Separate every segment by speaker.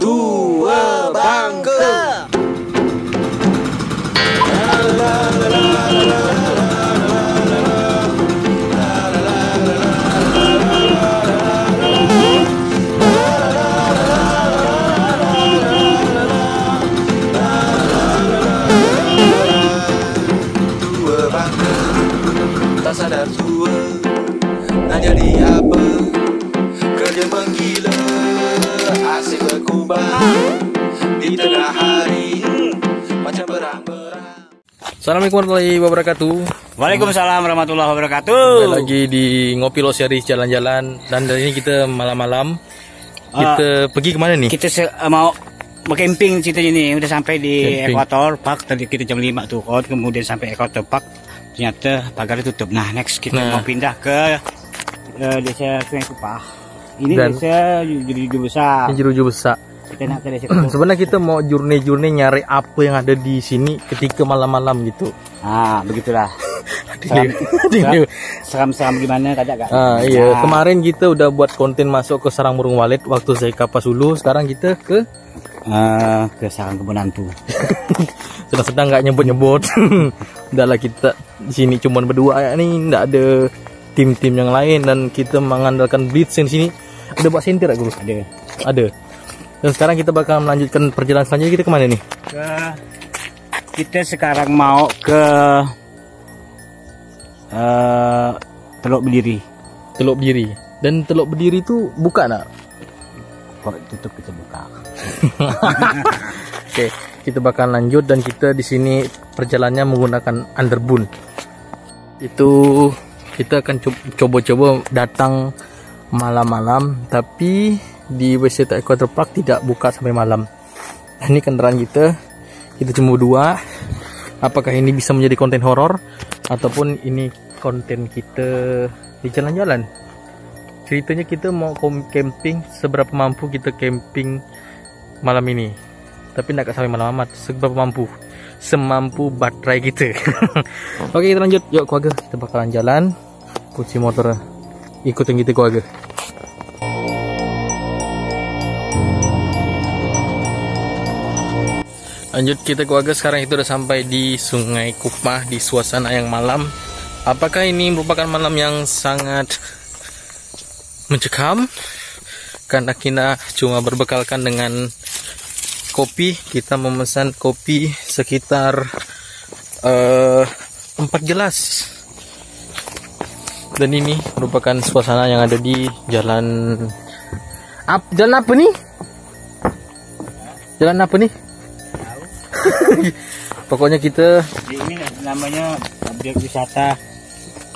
Speaker 1: Dua Bangka. Tak sadar tua, nak jadi apa? Kerja menggila, asyik berkubang di tengah hari, macam berang-berang.
Speaker 2: Assalamualaikum warahmatullahi wabarakatuh.
Speaker 3: Waalaikumsalam warahmatullahi wabarakatuh.
Speaker 2: Kembali lagi di Ngopi Lo Series jalan-jalan. Dan dari ini kita malam-malam kita pergi kemana nih?
Speaker 3: Kita mau bercamping ceritanya ni. Udah sampai di
Speaker 2: Camping.
Speaker 3: Equator Park. Tadi kita jam 5 turun, kemudian sampai Equator Park. Ternyata pagar tutup. Nah, next kita mau pindah ke desa Sungai Kupah. Ini
Speaker 2: Dan
Speaker 3: desa Jeruju Besar.
Speaker 2: Jeruju Besar.
Speaker 3: Kita nak ke desa Kupah.
Speaker 2: Sebenarnya kita mau journey nyari apa yang ada di sini ketika malam-malam gitu.
Speaker 3: Begitulah. Seram-seram gimana kadang gak?
Speaker 2: Iya, kemarin kita udah buat konten masuk ke Sarang Burung Walet waktu saya kapas dulu. Sekarang kita ke
Speaker 3: Sarang Kebun Hantu.
Speaker 2: sedang nggak nyebut-nyebut. Udahlah, kita di sini cuma berdua ya nih, nggak ada tim-tim yang lain dan kita mengandalkan blitz di sini. Ada buat sentir guru? Ada. Dan sekarang kita bakal melanjutkan perjalanan selanjutnya. Kita kemana nih?
Speaker 3: Kita sekarang mau ke Teluk Berdiri.
Speaker 2: Teluk Berdiri. Dan Teluk Berdiri itu buka nak?
Speaker 3: Kalau tutup kita buka.
Speaker 2: Oke, kita bakal lanjut dan kita di sini perjalanannya menggunakan underboon. Itu kita akan coba-coba datang malam-malam, tapi di Wisata Equator Park tidak buka sampai malam. Ini kendaraan kita cuma dua. Apakah ini bisa menjadi konten horor ataupun ini konten kita di jalan-jalan? Ceritanya kita mau camping, seberapa mampu kita camping malam ini. Tapi tidak sampai malam amat, seberapa mampu, semampu baterai kita. Oke, kita lanjut. Yuk keluarga, kita bakalan jalan. Kunci motor ikutin kita keluarga. Lanjut kita keluarga, sekarang itu udah sampai di Sungai Kupah di suasana yang malam. Apakah ini merupakan malam yang sangat mencekam? Karena kita cuma berbekalkan dengan kopi. Kita memesan kopi sekitar 4 gelas. Dan ini merupakan suasana yang ada di jalan jalan apa nih? Jalan apa nih? Pokoknya kita
Speaker 3: ini namanya objek wisata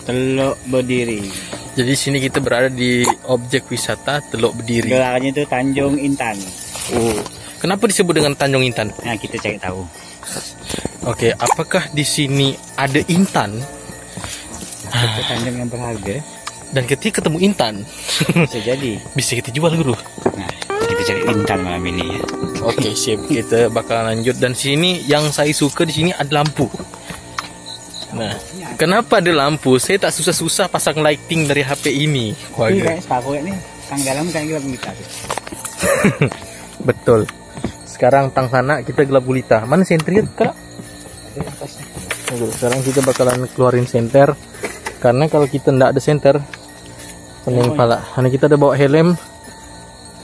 Speaker 3: Teluk Berdiri.
Speaker 2: Jadi sini kita berada di objek wisata Teluk Berdiri.
Speaker 3: Gelarnya itu Tanjung Intan.
Speaker 2: Oh, kenapa disebut dengan Tanjung Intan?
Speaker 3: Nah, kita cari tahu.
Speaker 2: Oke, apakah di sini ada intan?
Speaker 3: Itu tanjung yang berharga.
Speaker 2: Dan ketika ketemu intan,
Speaker 3: Bisa jadi.
Speaker 2: bisa kita jual guru.
Speaker 3: Nah, kita cari Intan malam ini ya.
Speaker 2: Oke, siap. Kita bakal lanjut. Dan sini yang saya suka di sini ada lampu. Nah, kenapa ada lampu? Saya tak susah-susah pasang lighting dari HP ini.
Speaker 3: Ini kayak sepatu ini, tang dalam kayak gelap gulita.
Speaker 2: Betul. Sekarang tang sana kita gelap gulita. Mana senternya kak? Sekarang kita bakalan keluarin senter. Karena kalau kita ndak ada senter, pening kepala. Karena kita ada bawa helm.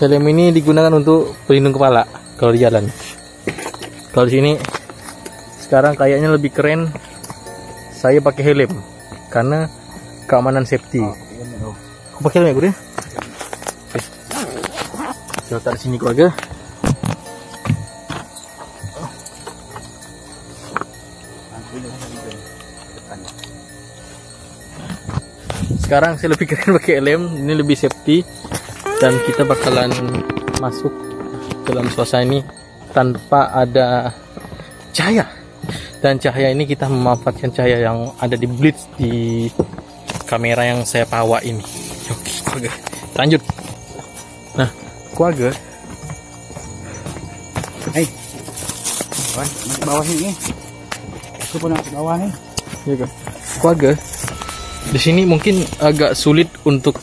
Speaker 2: Helm ini digunakan untuk pelindung kepala kalau di jalan. Kalau di sini sekarang kayaknya lebih keren saya pakai helm karena keamanan safety. Aku pakai helm ya, Bro ya? Oke. Kita letak di sini keluarga. Sekarang saya lebih keren pakai helm, ini lebih safety. Dan kita bakalan masuk dalam suasana ini tanpa ada cahaya. Dan cahaya ini kita memanfaatkan cahaya yang ada di blitz di kamera yang saya bawa ini. Oke, keluarga, lanjut. Nah, keluarga,
Speaker 3: Hai, masuk bawah sini. Aku pun masuk bawah nih.
Speaker 2: ya kan? Keluarga, di sini mungkin agak sulit untuk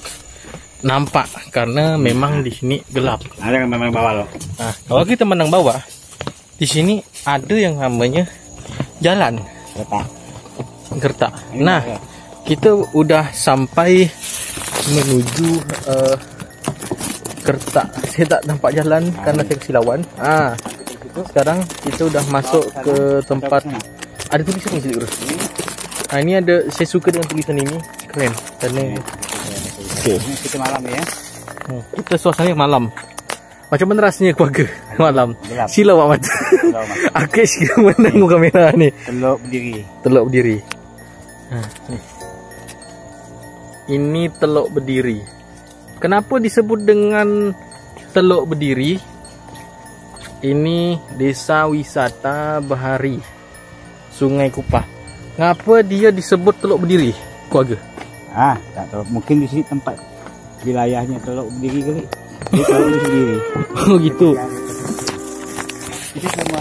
Speaker 2: nampak karena memang di sini gelap.
Speaker 3: Ada yang memang bawah loh.
Speaker 2: Nah, kalau kita menang bawah, di sini ada yang namanya jalan gertak. Nah, kita udah sampai menuju gertak. Saya tak nampak jalan karena saya kesilauan. Sekarang kita udah masuk ke tempat. Ada tulisan di sini. Nah, ini ada, saya suka dengan tulisan ini, keren. Karena
Speaker 3: kita malam ya.
Speaker 2: Kita suasananya malam. Macam mana rasanya keluarga malam? Silau awak mata. Aku sekarang menengok kamera ni. Teluk berdiri. Nih. Ini teluk berdiri. Kenapa disebut dengan teluk berdiri? Ini desa wisata bahari Sungai Kupah. Ngapa dia disebut teluk berdiri, keluarga?
Speaker 3: Tak tahu. Mungkin di sini tempat wilayahnya teluk berdiri kali. Dia tahu sendiri.
Speaker 2: Oh gitu.
Speaker 3: Itu sama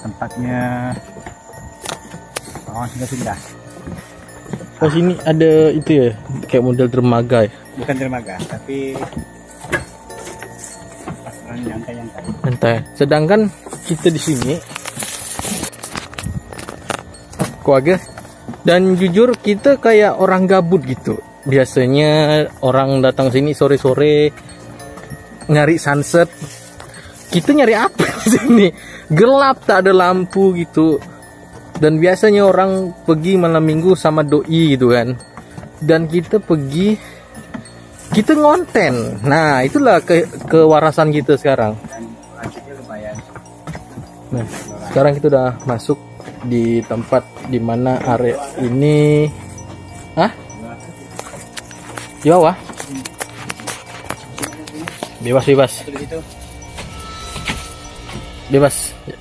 Speaker 3: tempatnya orang sudah.
Speaker 2: Oh, sini ada itu ya, kayak model dermaga ya?
Speaker 3: Bukan dermaga, tapi
Speaker 2: Santai. Sedangkan kita di sini, keluarga, dan jujur kita kayak orang gabut gitu. Biasanya orang datang sini sore-sore nyari sunset. Kita nyari apa di sini? Gelap, tak ada lampu gitu. Dan biasanya orang pergi malam minggu sama doi gitu kan. Dan kita pergi, kita ngonten. Nah, itulah kewarasan kita sekarang. Nah, sekarang kita udah masuk di tempat dimana area ini. Di bawah? Bebas.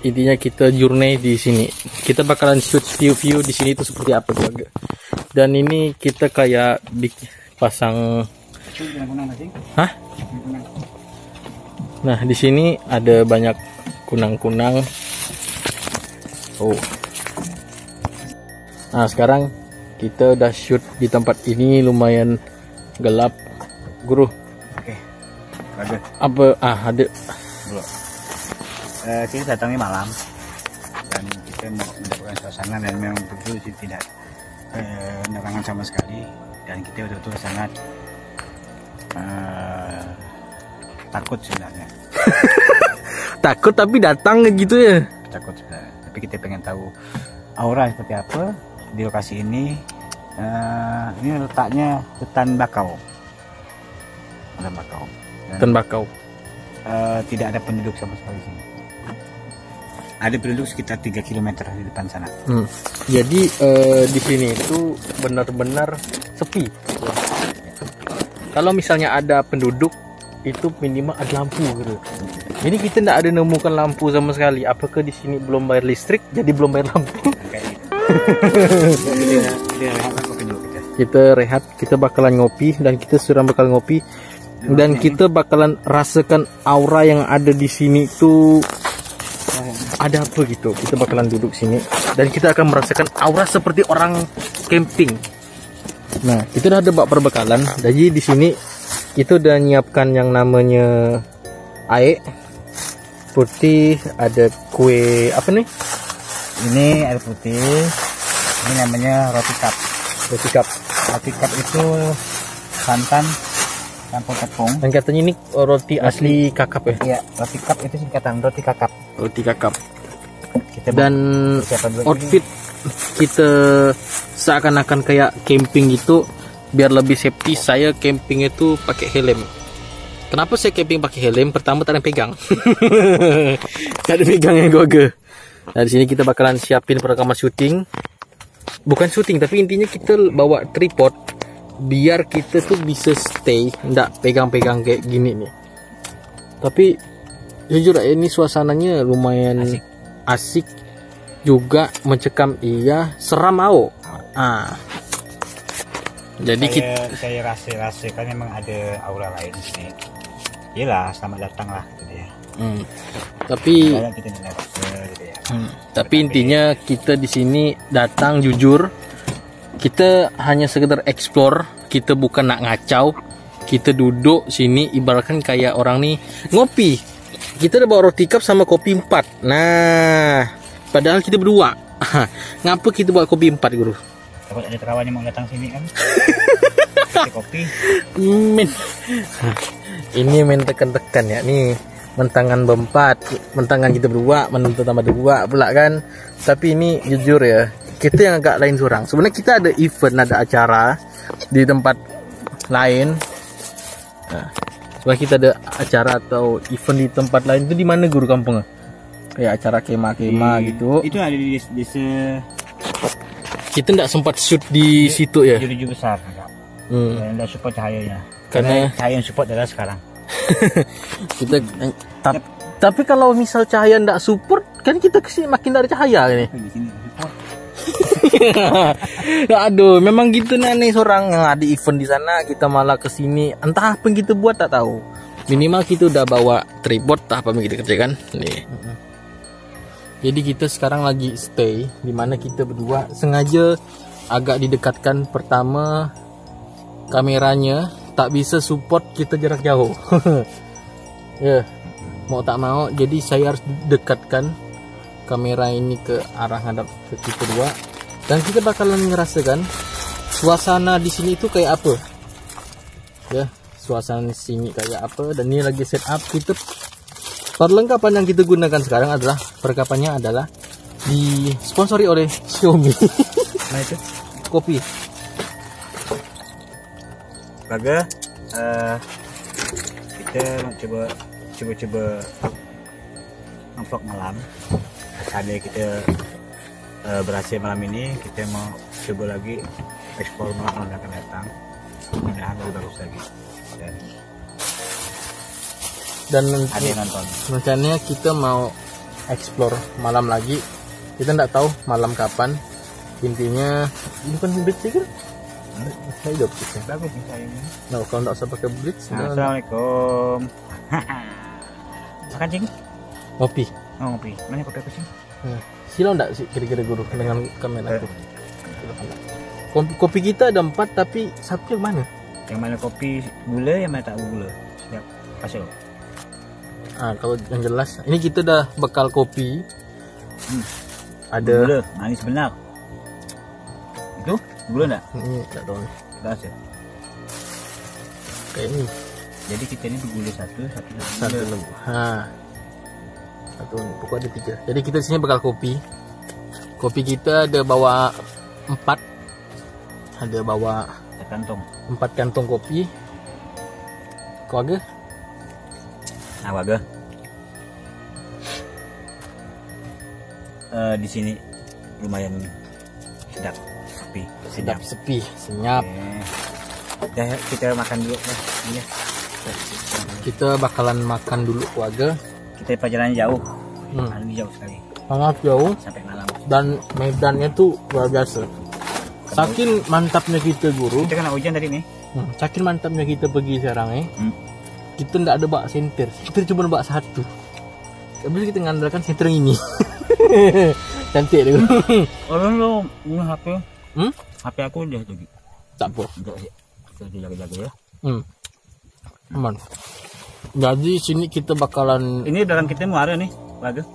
Speaker 2: Intinya kita journey di sini. Kita bakalan shoot view di sini itu seperti apa juga. Dan ini kita kayak pasang. Nah, di sini ada banyak kunang-kunang. Nah, sekarang kita udah shoot di tempat ini, lumayan gelap, Guru.
Speaker 3: Oke. Bagus.
Speaker 2: Apa? Ada.
Speaker 3: Kita datangnya malam dan kita mendapatkan suasana dan memang betul tidak penerangan sama sekali, dan kita betul-betul sangat takut sebenarnya.
Speaker 2: Takut tapi datang gitu ya.
Speaker 3: Takut sebenarnya, tapi kita pengen tahu aura seperti apa di lokasi ini. Ini letaknya hutan bakau.
Speaker 2: Hutan bakau.
Speaker 3: Tidak ada penduduk sama sekali sini. Ada penduduk sekitar 3 km di depan sana.
Speaker 2: Jadi di sini itu benar-benar sepi. Kalau misalnya ada penduduk, itu minimal ada lampu gitu. Jadi kita tidak ada nemukan lampu sama sekali. Apakah di sini belum bayar listrik, jadi belum bayar lampu? Kita rehat, kita bakalan ngopi, dan kita sudah bakal ngopi, dan kita bakalan rasakan aura yang ada di sini itu ada apa gitu. Kita bakalan duduk sini dan kita akan merasakan aura seperti orang camping. Nah, kita udah ada perbekalan. Jadi di sini kita udah nyiapkan yang namanya air putih, ada kue apa nih?
Speaker 3: Ini air putih. Ini namanya roti cup.
Speaker 2: Roti cup.
Speaker 3: Roti cup itu santan campur tepung.
Speaker 2: Dan katanya ini roti asli kakap ya?
Speaker 3: Iya, roti cup itu singkatan roti kakap.
Speaker 2: Roti kakap. Dan outfit kita seakan-akan kayak camping gitu. Biar lebih safety, saya camping itu pakai helm. Kenapa saya camping pakai helm? Pertama, tak ada yang pegang. Tak ada pegangnya gue. Nah, di sini kita bakalan siapin perekaman syuting. Bukan syuting, tapi intinya kita bawa tripod biar kita tuh bisa stay, nggak pegang-pegang kayak gini nih. Tapi jujur ini suasananya lumayan asik juga, mencekam iya, seram au. Jadi
Speaker 3: saya rasa kan memang ada aura lain di sini. Iyalah, selamat datang lah gitu ya.
Speaker 2: Tapi
Speaker 3: kita gitu ya.
Speaker 2: Tapi intinya kita di sini datang jujur, kita hanya sekedar explore, kita bukan nak ngacau. Kita duduk sini ibaratkan kayak orang nih ngopi. Kita udah bawa roti cup sama kopi 4. Nah, padahal kita berdua. Ngapa kita buat kopi 4, Guru?
Speaker 3: Takut ada kawan yang mau datang sini kan. Kopi.
Speaker 2: Men. Ini main tekan-tekan ya nih. Mentangan berempat, mentangan kita berdua, menentu tambah 2 pula kan. Tapi ini jujur ya, kita yang agak lain surang. Sebenarnya kita ada event, ada acara di tempat lain. Nah, sebab kita ada acara atau event di tempat lain itu di mana, Guru, kampung? Kayak acara kemah-kemah gitu.
Speaker 3: Itu ada di desa.
Speaker 2: Kita tidak sempat shoot di situ ya.
Speaker 3: Juru besar. Dan tidak support cahayanya.
Speaker 2: Karena
Speaker 3: cahaya yang support adalah sekarang.
Speaker 2: Kita tapi kalau misal cahaya tidak support, kan kita kesini makin dari cahaya ini.
Speaker 3: Di sini support.
Speaker 2: Aduh, memang gitu nih seorang yang ada event di sana, kita malah kesini. Entah apa yang kita buat tak tahu. Minimal kita udah bawa tripod, apa yang kita kerjakan. Nih. Jadi kita sekarang lagi stay di mana kita berdua sengaja agak didekatkan. Pertama, kameranya tak bisa support kita jarak jauh. Ya, mau tak mau, jadi saya harus dekatkan kamera ini ke arah hadap ke kita berdua. Dan kita bakalan ngerasakan suasana di sini itu kayak apa. Ya, suasana di sini kayak apa. Dan ini lagi setup kita. Perlengkapan yang kita gunakan sekarang adalah perlengkapannya adalah disponsori oleh Xiaomi.
Speaker 3: Nah itu
Speaker 2: kopi.
Speaker 3: Baga, kita coba vlog malam. Seandainya kita berhasil malam ini, kita mau coba lagi explore malam yang akan datang. Mudah-mudahan lebih bagus lagi.
Speaker 2: Dan
Speaker 3: ada yang nonton.
Speaker 2: rencananya kita mau explore malam lagi. Kita tidak tahu malam kapan. Intinya ini kan bridge sih kan? Saya hidup sih.
Speaker 3: Bagus nih saya ini.
Speaker 2: Nah, kalau tidak usah pakai bridge.
Speaker 3: Assalamualaikum. Makan cing?
Speaker 2: Ngopi.
Speaker 3: Oh, ngopi. Mana kopi aku sih?
Speaker 2: Silau enggak sih kira-kira, Guru, dengan kamera itu? Kopi kita ada 4, tapi satu yang mana?
Speaker 3: Yang mana kopi gula, yang mana tak gula? Siap. Kasih lo.
Speaker 2: Kalau yang jelas, ini kita udah bekal kopi. Ada
Speaker 3: gula, manis benar. Itu gula enggak?
Speaker 2: Ini enggak tahu nih.
Speaker 3: Kasih.
Speaker 2: Kayak ini.
Speaker 3: Jadi kita ini bergula satu
Speaker 2: lembu. Satu, pokoknya ada 3. Jadi kita di sini bekal kopi. Kopi kita ada bawa 4. Ada bawa
Speaker 3: kantong.
Speaker 2: 4 kantong kopi. Kau agak?
Speaker 3: Nah, baga. Di sini lumayan sedap,
Speaker 2: sepi, senyap.
Speaker 3: Ya, kita makan dulu ya. Ini.
Speaker 2: Kita bakalan makan dulu keluarga.
Speaker 3: Kita perjalanan jauh. Hari ini jauh sekali.
Speaker 2: Sangat jauh
Speaker 3: sampai malam.
Speaker 2: Dan medannya tuh luar biasa. Saking mantapnya kita, Guru.
Speaker 3: Kita kena hujan tadi nih.
Speaker 2: Saking mantapnya kita pergi sekarang kita nggak ada bak senter. Kita cuma bak 1. Habis kita ngandalkan senter ini. Cantik deh.
Speaker 3: Orang lo punya HP? HP aku udah jadi.
Speaker 2: Tak apa.
Speaker 3: Kita jaga-jaga ya.
Speaker 2: Aman. Jadi sini kita bakalan.
Speaker 3: Ini dalam kita muara nih, bagus.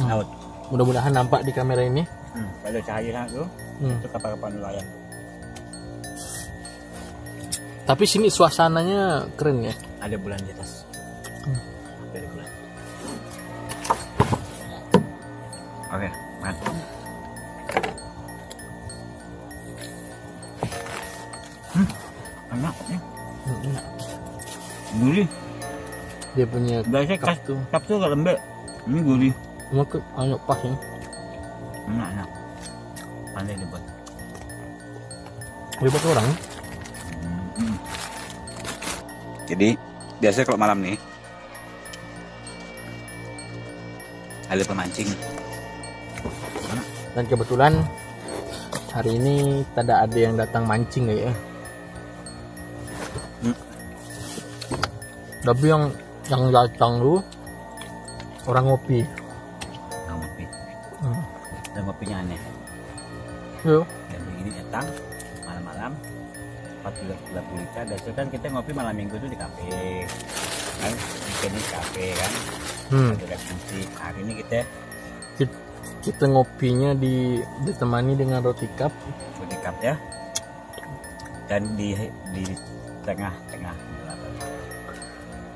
Speaker 3: Laut.
Speaker 2: Mudah-mudahan nampak di kamera ini.
Speaker 3: Kalau cahaya tuh, itu kapal-kapal nelayan.
Speaker 2: Tapi sini suasananya keren ya.
Speaker 3: Ada bulan di atas. Ada bulan. Oke, mantap. Enak ya. Gurih.
Speaker 2: Dia punya
Speaker 3: biasanya kap tuh agak lembek. Ini gurih.
Speaker 2: Maka ayo pas ya.
Speaker 3: Enak. Pandai dibuat.
Speaker 2: Dibuat orang.
Speaker 3: Jadi biasanya kalau malam nih ada pemancing.
Speaker 2: Dan kebetulan hari ini tidak ada yang datang mancing ya. Tapi yang datang lu orang ngopi.
Speaker 3: Orang ngopi. Dan ngopinya aneh.
Speaker 2: Yo.
Speaker 3: Jadi sini datang malam-malam 40 liter. Biasanya kan kita ngopi malam minggu tuh di kafe kan, weekend di kafe kan, ada live musik. Hari ini
Speaker 2: kita ngopinya ditemani dengan roti cup
Speaker 3: ya, dan di tengah-tengah.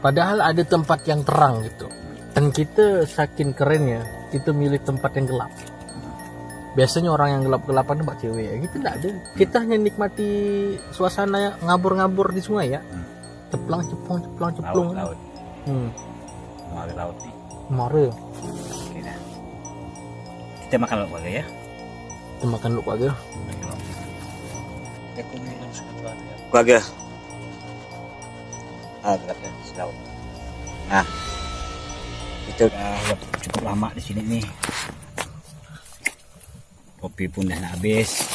Speaker 2: Padahal ada tempat yang terang gitu, dan kita saking kerennya kita milih tempat yang gelap. Biasanya orang yang gelap-gelapan mbak cewek ya, kita tidak ada. Kita hanya nikmati suasana ngabur-ngabur di sungai ya, ceplang ceplong.
Speaker 3: Laut. Mare laut nih.
Speaker 2: Mare.
Speaker 3: Oke dah. Kita makan lauk aja ya.
Speaker 2: Kita makan lauk aja.
Speaker 3: Keluarga. Berapa selaut. Nah, itu udah cukup lama di sini nih. Kopi pun dah nak habis,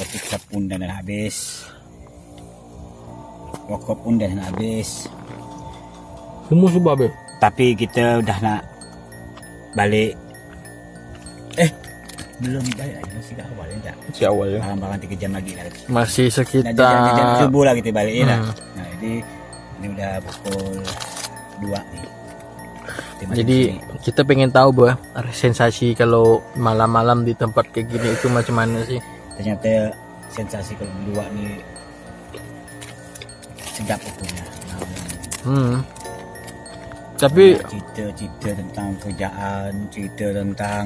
Speaker 3: kopi cup pun dah nak habis, rokok pun dah nak habis.
Speaker 2: Semua sudah habis.
Speaker 3: Tapi kita udah nak balik. Belum balik lagi, masih dah awal ya.
Speaker 2: Si awal ya.
Speaker 3: Barang-barang 3 jam lagi lah.
Speaker 2: Masih sekitar
Speaker 3: jam subuh lah kita balik ya. Nah, jadi ini udah pukul 2 nih.
Speaker 2: Jadi kita pengen tahu bahwa sensasi kalau malam-malam di tempat kayak gini itu macam mana sih?
Speaker 3: Ternyata sensasi kalau berdua nih sedap punya.
Speaker 2: Tapi
Speaker 3: cerita tentang kerjaan, cerita tentang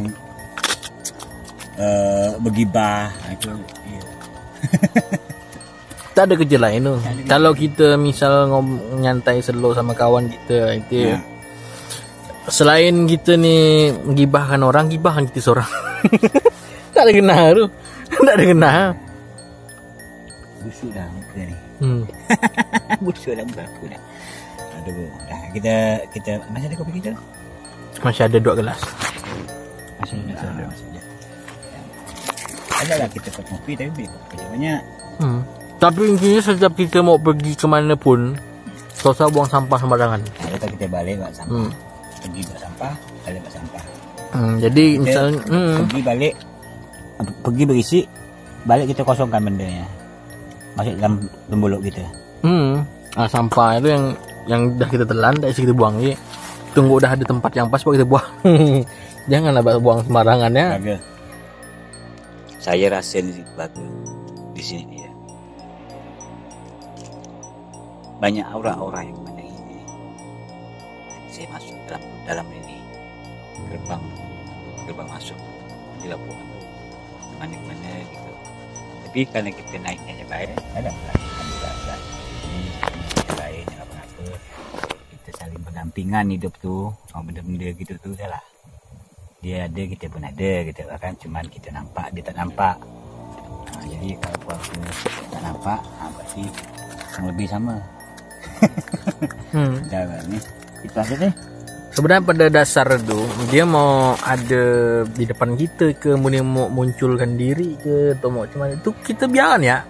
Speaker 3: bergibah itu. Iya.
Speaker 2: tak ada kerja lain tuh. Kalau kita misal nyantai slow sama kawan kita itu. Selain kita nih gibahkan orang, gibahkan kita seorang. Tak ada kena tu. Tak ada kena.
Speaker 3: Busuk dah muka ni. Busuk dah berapa dah. Aduh, dah kita masih ada kopi kita?
Speaker 2: Masih ada 2 gelas.
Speaker 3: Masih ada. Ada lah kita kopi tapi beli kopi banyak.
Speaker 2: Tapi intinya setiap kita mau pergi ke mana pun, tak usah buang sampah sembarangan.
Speaker 3: Ada kita balik buat sampah. Pergi buat sampah, balik buat sampah.
Speaker 2: Jadi misalnya
Speaker 3: pergi berisi, balik kita kosongkan bendanya, masuk dalam pembuluk kita.
Speaker 2: Sampah itu yang dah kita telan, dah kita buang je. Tunggu dah ada tempat yang pas baru kita buang. Janganlah buang sembarangan ya.
Speaker 3: Baga. Saya rasa di sini dia banyak aura-aura yang mana ini. Saya masuk dalam ini gerbang masuk di lapangan mana gitu. Tapi karena kita naiknya baik, ada pelatihan lain apa-apa, kita saling berdampingan hidup tuh, benda-benda gitu tuh dah lah. Dia ada, kita pun ada gitu kan, cuman kita nampak, dia tak nampak. Jadi kalau puasa tak nampak, berarti kurang lebih sama. Dah ni itu aja deh.
Speaker 2: Sebenarnya pada dasar tu dia mau ada di depan kita ke, mau munculkan diri ke, atau mau macam mana itu kita biarkan ya.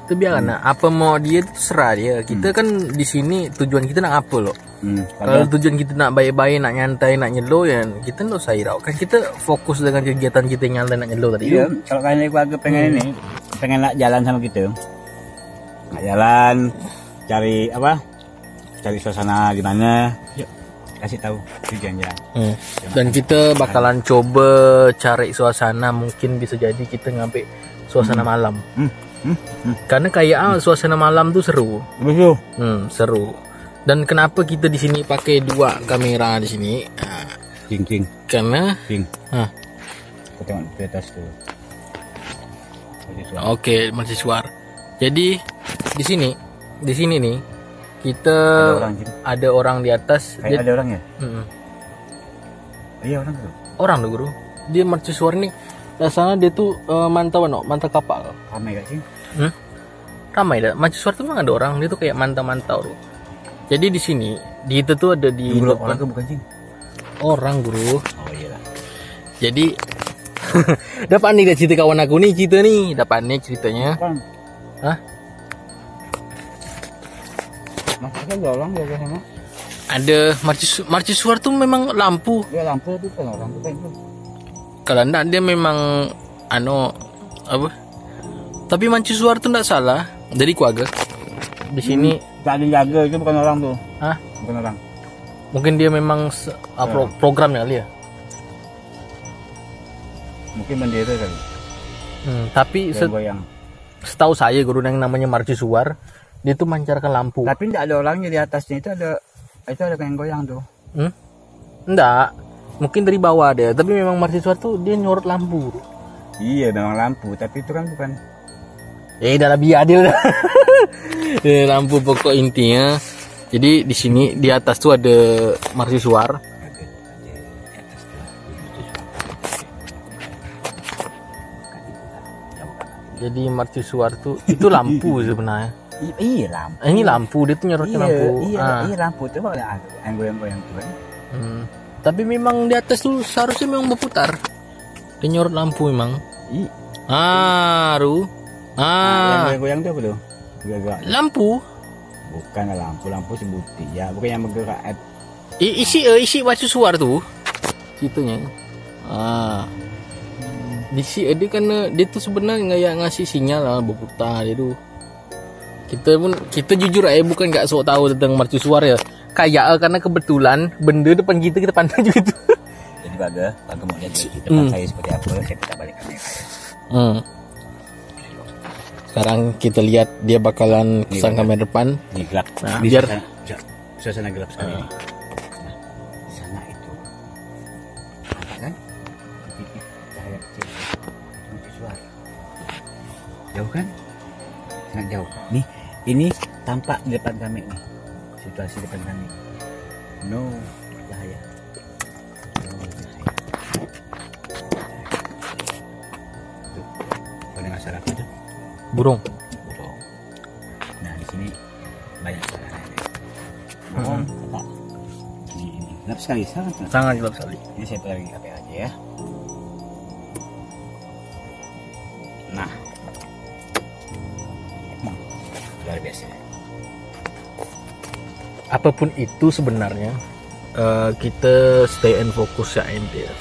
Speaker 2: Kita biarkan lah. Apa mau dia itu serah dia. Kita kan di sini tujuan kita nak apa loh. Kalau tujuan kita nak baik-baik, nak nyantai, nak nyelo ya kita tak usah hiraukan. Kita fokus dengan kegiatan kita yang nyantai nak nyelo tadi.
Speaker 3: Iya, kalau kalian keluarga pengen ini, pengen nak jalan sama kita, nak jalan, cari apa? Cari suasana di mana? Yuk, kasih tahu tujuan jalan.
Speaker 2: Dan kita bakalan coba cari suasana, mungkin bisa jadi kita ngambil suasana malam. Karena kayak suasana malam tuh seru.
Speaker 3: Betul.
Speaker 2: Seru. Dan kenapa kita di sini pakai 2 kamera di sini?
Speaker 3: King.
Speaker 2: Karena
Speaker 3: Kita tengok di atas tu.
Speaker 2: Oke, mercusuar. Jadi di sini nih kita ada orang di atas.
Speaker 3: Ada orang ya? Iya, orang tu.
Speaker 2: Orang tuh guru. Dia mercusuar nih. Rasanya dia tuh mantau kapal.
Speaker 3: Ramai kat sini.
Speaker 2: Ramai dah. Mercusuar tuh memang ada orang. Dia tuh kayak mantau tuh. Jadi di sini, di itu tuh ada di
Speaker 3: depan. Orang ke bukan sih?
Speaker 2: Orang guru.
Speaker 3: Oh iyalah.
Speaker 2: Jadi dapat nih cerita kawan aku nih, dapat nih ceritanya. Hah?
Speaker 3: Maksudnya ada orang jaga sana?
Speaker 2: Ada mercusuar tuh memang lampu.
Speaker 3: Dia lampu tu kan orang tu kan.
Speaker 2: Kalau enggak dia memang apa? Tapi mercusuar tuh nggak salah. Jadi keluarga di sini
Speaker 3: tak ada yang jaga, itu bukan orang tuh.
Speaker 2: Hah?
Speaker 3: Bukan orang.
Speaker 2: Mungkin dia memang programnya kali ya.
Speaker 3: Mungkin bendera kali.
Speaker 2: Tapi
Speaker 3: Goyang.
Speaker 2: setahu saya guru yang namanya mercusuar dia tuh mancarkan lampu.
Speaker 3: Tapi tidak ada orangnya di atasnya, itu ada yang goyang tuh.
Speaker 2: Enggak. Mungkin dari bawah deh, tapi memang mercusuar tuh dia nyorot lampu.
Speaker 3: Iya, memang lampu, tapi itu kan bukan.
Speaker 2: Dah biar adil dah. Lampu pokok intinya. Jadi di sini di atas tuh ada mercusuar. Jadi mercusuar tuh itu lampu sebenarnya.
Speaker 3: Iya lampu.
Speaker 2: Ini lampu, dia tuh nyorotnya lampu.
Speaker 3: Iya lampu tuh yang goyang-goyang tuh kan.
Speaker 2: Tapi memang di atas tuh seharusnya memang berputar. Dia nyorot lampu memang.
Speaker 3: Yang goyang tuh apa tuh? Gerak.
Speaker 2: Lampu.
Speaker 3: Bukan lampu sebuti ya, bukan yang bergerak.
Speaker 2: Isi mercusuar tuh. Situnya. Di sini dia kan dia tuh sebenarnya nggak ngasih sinyal lah berputar dia tuh. Kita jujur aja bukan nggak sok tahu tentang mercusuar ya. Kayak karena kebetulan benda depan kita pandang juga tuh.
Speaker 3: Jadi baga mau lihat di depan saya seperti apa, saya kita balik kamera.
Speaker 2: Sekarang kita lihat dia bakalan kesang kamera depan.
Speaker 3: Ini gelap.
Speaker 2: Nah, biar
Speaker 3: suasana gelap sekali. Nah, sana itu. Nampak kan? Titik cahaya kecil. Itu suara. Jauh kan? Sangat jauh. Nih, ini tampak di depan kami nih. Situasi depan kami. No cahaya. Tuh, kau dengar suara apa tuh?
Speaker 2: burung.
Speaker 3: Nah di sini banyak suara. Burung, ini gelap sekali,
Speaker 2: Sangat gelap sekali.
Speaker 3: Ini saya pergi HP aja ya. Nah, luar biasa.
Speaker 2: Apapun itu sebenarnya kita stay and fokus ya,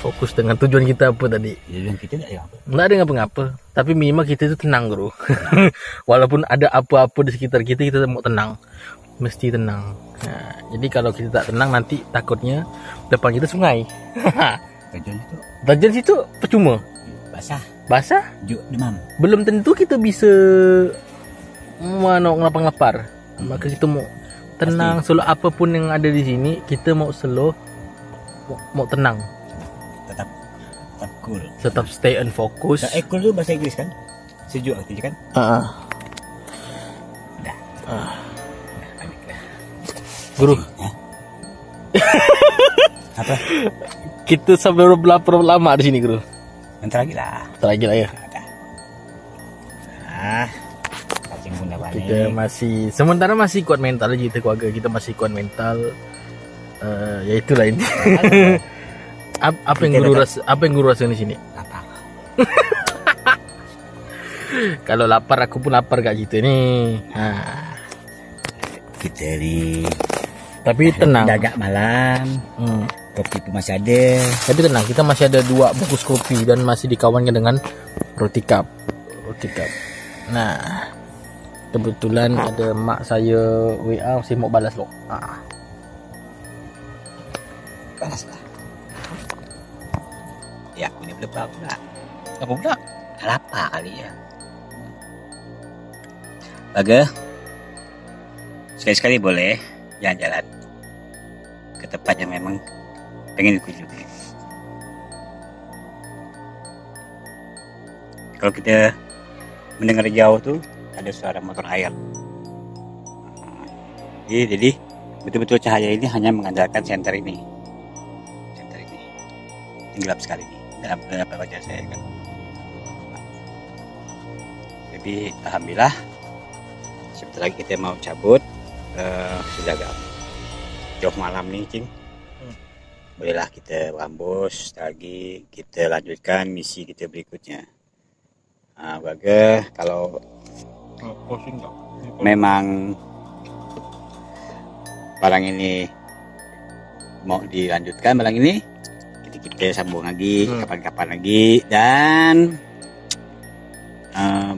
Speaker 2: fokus dengan tujuan kita apa tadi.
Speaker 3: Tujuan kita
Speaker 2: nggak ada ngapa-ngapa, tapi minimal kita itu tenang bro. Walaupun ada apa-apa di sekitar kita mau tenang, mesti tenang. Nah, jadi kalau kita tak tenang nanti takutnya depan kita sungai. Tajam situ percuma. Basah?
Speaker 3: Demam.
Speaker 2: Belum tentu kita bisa ngelapar. Maka kita mau tenang, selalu apapun yang ada di sini kita mau slow, mau tenang,
Speaker 3: tetap cool,
Speaker 2: tetap stay and focus.
Speaker 3: Cool itu bahasa Inggris kan, sejuk artinya kan.
Speaker 2: Guru,
Speaker 3: apa?
Speaker 2: Kita sampai berapa lama di sini guru?
Speaker 3: Bentar lagi lah
Speaker 2: ya. Kita masih sementara masih kuat mental aja kita keluarga, kita masih kuat mental. Ya itulah ini. Apa yang guru rasa di sini?
Speaker 3: Lapar.
Speaker 2: Kalau lapar aku pun lapar gak gitu nih.
Speaker 3: Kita di
Speaker 2: tapi tenang.
Speaker 3: Agak malam. Kopi itu masih ada.
Speaker 2: Tapi tenang, kita masih ada 2 bungkus kopi dan masih dikawankan dengan roti cup. Nah, kebetulan ada mak saya WA, saya mau balas loh.
Speaker 3: Balas lah. Ya, ini berapa pula?
Speaker 2: Apa pula?
Speaker 3: Lapar kali ya. Baga, sekali-sekali boleh jalan-jalan ke tempat yang memang pengen dikunjungi. Kalau kita mendengar jauh tuh ada suara motor air. Jadi betul-betul cahaya ini hanya mengandalkan senter ini. Ini gelap sekali nih dalam wajah saya kan. Jadi alhamdulillah sebentar lagi kita mau cabut. Sudah agak jauh malam nih Cing. Bolehlah kita berambus lagi, kita lanjutkan misi kita berikutnya. Baga, kalau memang barang ini mau dilanjutkan, barang ini kita sambung lagi kapan-kapan lagi. Dan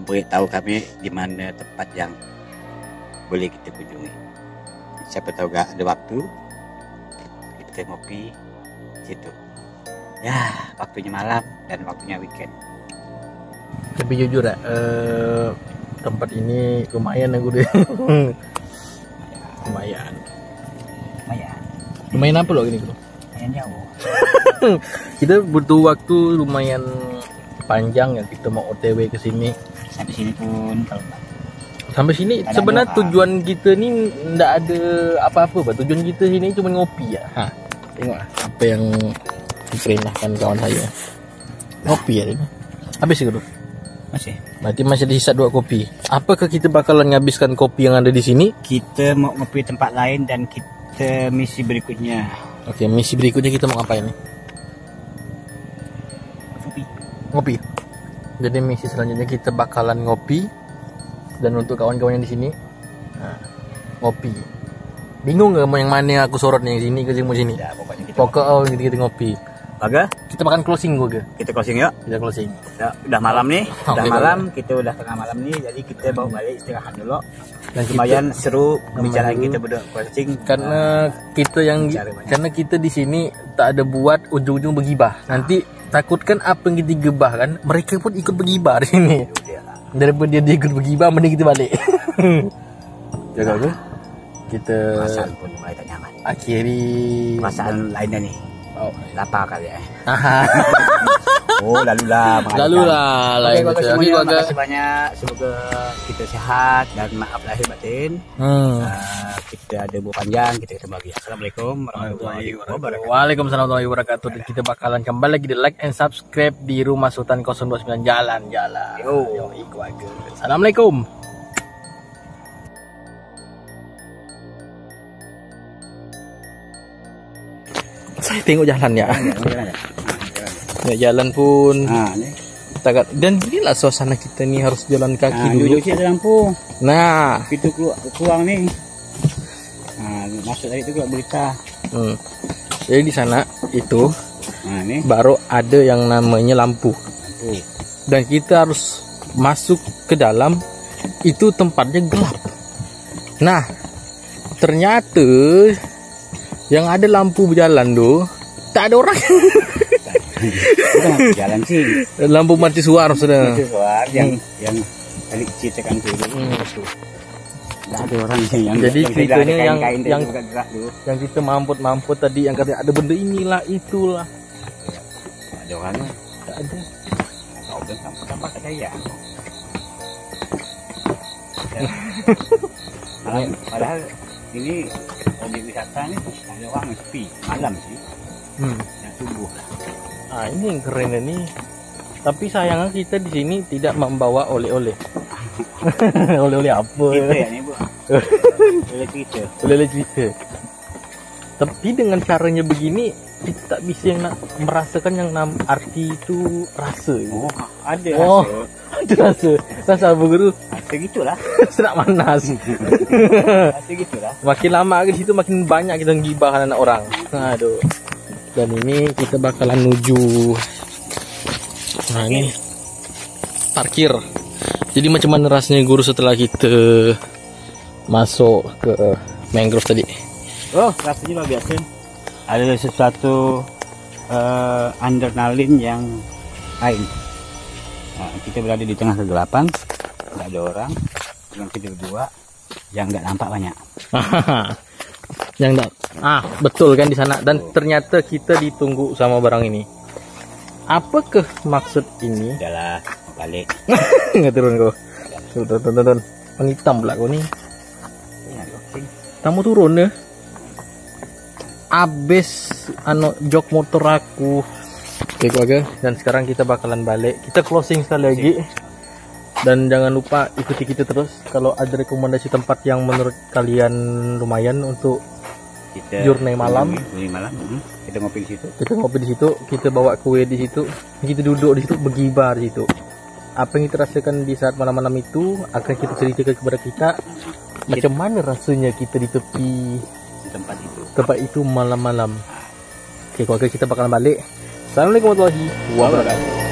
Speaker 3: memberitahu kami di mana tempat yang boleh kita kunjungi. Siapa tahu gak ada waktu kita ngopi situ. Ya, waktunya malam dan waktunya weekend.
Speaker 2: Tapi jujur ya, tempat ini lumayan ya gue. Lumayan. Lumayan apa loh gini bro?
Speaker 3: Lumayan jauh.
Speaker 2: Kita butuh waktu lumayan panjang ya, kita mau OTW ke sini.
Speaker 3: Sampai sini pun kalau
Speaker 2: Sampai sini
Speaker 3: ada
Speaker 2: sebenarnya
Speaker 3: doa.
Speaker 2: tujuan kita nih ndak ada apa-apa, Pak. Tujuan kita sini cuma ngopi ya. Tengok apa yang diperintahkan kawan saya. Ngopi ya ini. Habis gitu.
Speaker 3: masih.
Speaker 2: Berarti masih ada sisa 2 kopi. Apakah kita bakalan menghabiskan kopi yang ada di sini?
Speaker 3: Kita mau ngopi tempat lain dan kita misi berikutnya
Speaker 2: Oke, misi berikutnya kita mau ngapain nih?
Speaker 3: ngopi.
Speaker 2: Ngopi. Jadi misi selanjutnya kita bakalan ngopi. Dan untuk kawan-kawan yang di sini, ngopi. Bingung nggak mau yang mana yang aku sorot nih, yang sini ke sini?
Speaker 3: Ya, pokoknya kita
Speaker 2: Pokoknya kita ngopi.
Speaker 3: Baga,
Speaker 2: Kita makan closing gue.
Speaker 3: kita closing yuk.
Speaker 2: Kita closing.
Speaker 3: Ya, udah malam nih, udah
Speaker 2: Oke,
Speaker 3: malam, kita udah tengah malam nih, jadi kita bawa balik istirahat dulu.
Speaker 2: Dan
Speaker 3: Lumayan seru pembicaraan
Speaker 2: dulu.
Speaker 3: kita berdua closing.
Speaker 2: Karena kita yang
Speaker 3: Cari banyak.
Speaker 2: karena kita di sini tak ada buat ujung-ujung bergibah. Nanti takutkan apa yang kita gibah kan, mereka pun ikut bergibah di sini. Daripada dia ikut bergibah, mending kita balik. Jaga gue. Kita
Speaker 3: Perasaan pun mulai tak nyaman.
Speaker 2: akhiri.
Speaker 3: Perasaan lainnya nih,
Speaker 2: Oh,
Speaker 3: lapar kali ya.
Speaker 2: haha.
Speaker 3: Oh, lalulah.
Speaker 2: Lalu lah,
Speaker 3: Oke,
Speaker 2: lain
Speaker 3: bagus
Speaker 2: gitu.
Speaker 3: semuanya,
Speaker 2: Oke, keluarga.
Speaker 3: makasih banyak. Semoga kita sehat dan maaf lahir batin. Kita ada umur panjang, kita ketemu lagi. Assalamualaikum warahmatullahi wabarakatuh.
Speaker 2: Waalaikumsalam warahmatullahi wabarakatuh. Dan kita bakalan kembali lagi di like and subscribe di Rumah Sultan 029 Jalan-Jalan.
Speaker 3: Yo.
Speaker 2: Keluarga. Assalamualaikum. Saya tengok jalan ya. Ya, jalan pun
Speaker 3: Nah, ini.
Speaker 2: dan inilah suasana kita nih, harus jalan kaki
Speaker 3: Nah,
Speaker 2: dulu.
Speaker 3: duduk sini ada lampu.
Speaker 2: Nah,
Speaker 3: Pintu keluar nih. Nah, masuk tadi itu juga berita.
Speaker 2: jadi di sana itu
Speaker 3: Nah, ini
Speaker 2: baru ada yang namanya lampu.
Speaker 3: lampu.
Speaker 2: Dan kita harus masuk ke dalam, itu tempatnya gelap. Nah, ternyata yang ada lampu berjalan tuh tak ada orang.
Speaker 3: Kita nggak jalan sih.
Speaker 2: Lampu mercusuar sudah.
Speaker 3: Itu keluar yang tadi ceritakan tuh. Nggak ada orang sih yang.
Speaker 2: Jadi
Speaker 3: yang
Speaker 2: ceritanya
Speaker 3: tidak ada
Speaker 2: yang-
Speaker 3: kain-kain tadi
Speaker 2: yang-
Speaker 3: bukan gerak dulu.
Speaker 2: Yang kita mamput-mamput tadi, yang katanya ada benda inilah itulah.
Speaker 3: Nggak ada orangnya.
Speaker 2: Tak ada.
Speaker 3: Kau kan tampak saya. Padahal ini objek wisata nih ada orang sepi malam sih yang subuh.
Speaker 2: Ah, ini yang keren ini. Tapi sayangnya kita di sini tidak membawa oleh-oleh. Oleh-oleh apa?
Speaker 3: Kita ya nih bu. Boleh cerita.
Speaker 2: Oleh-oleh cerita. Tapi dengan caranya begini, kita tak bisa yang merasakan yang arti itu rasa.
Speaker 3: Oh ada
Speaker 2: Oh.
Speaker 3: rasa.
Speaker 2: Itu rasa apa guru?
Speaker 3: Rasa gitulah.
Speaker 2: Serak manas.
Speaker 3: Rasa gitulah.
Speaker 2: Makin lama ke situ makin banyak kita ngibah anak orang. Aduh. Dan ini kita bakalan menuju. Nah ini parkir. Jadi macam mana rasanya guru setelah kita masuk ke mangrove tadi?
Speaker 3: Oh rasanya luar biasa. Ada sesuatu adrenalin yang lain. Nah, kita berada di tengah kegelapan, nggak ada orang, cuma kita berdua yang nggak nampak banyak.
Speaker 2: Yang enggak. Betul kan di sana, dan ternyata kita ditunggu sama barang ini. Apakah maksud ini?
Speaker 3: Udahlah, balik.
Speaker 2: Nggak turun kau. Turun. Penghitam pula kau nih.
Speaker 3: Ya, oke.
Speaker 2: Kamu turun ya. Abis jok motor aku. Oke keluarga, dan sekarang kita bakalan balik. Kita closing sekali lagi. Dan jangan lupa ikuti kita terus. Kalau ada rekomendasi tempat yang menurut kalian lumayan untuk
Speaker 3: Kita
Speaker 2: journey malam.
Speaker 3: Kita ngopi di situ.
Speaker 2: Kita ngopi di situ, kita bawa kue di situ, kita duduk di situ, bergibar di situ. Apa yang kita rasakan di saat malam-malam itu akan kita ceritakan kepada kita. Macam mana rasanya kita di tepi
Speaker 3: Di tempat itu.
Speaker 2: malam-malam. Oke, keluarga, kita bakalan balik. Assalamualaikum warahmatullahi wabarakatuh.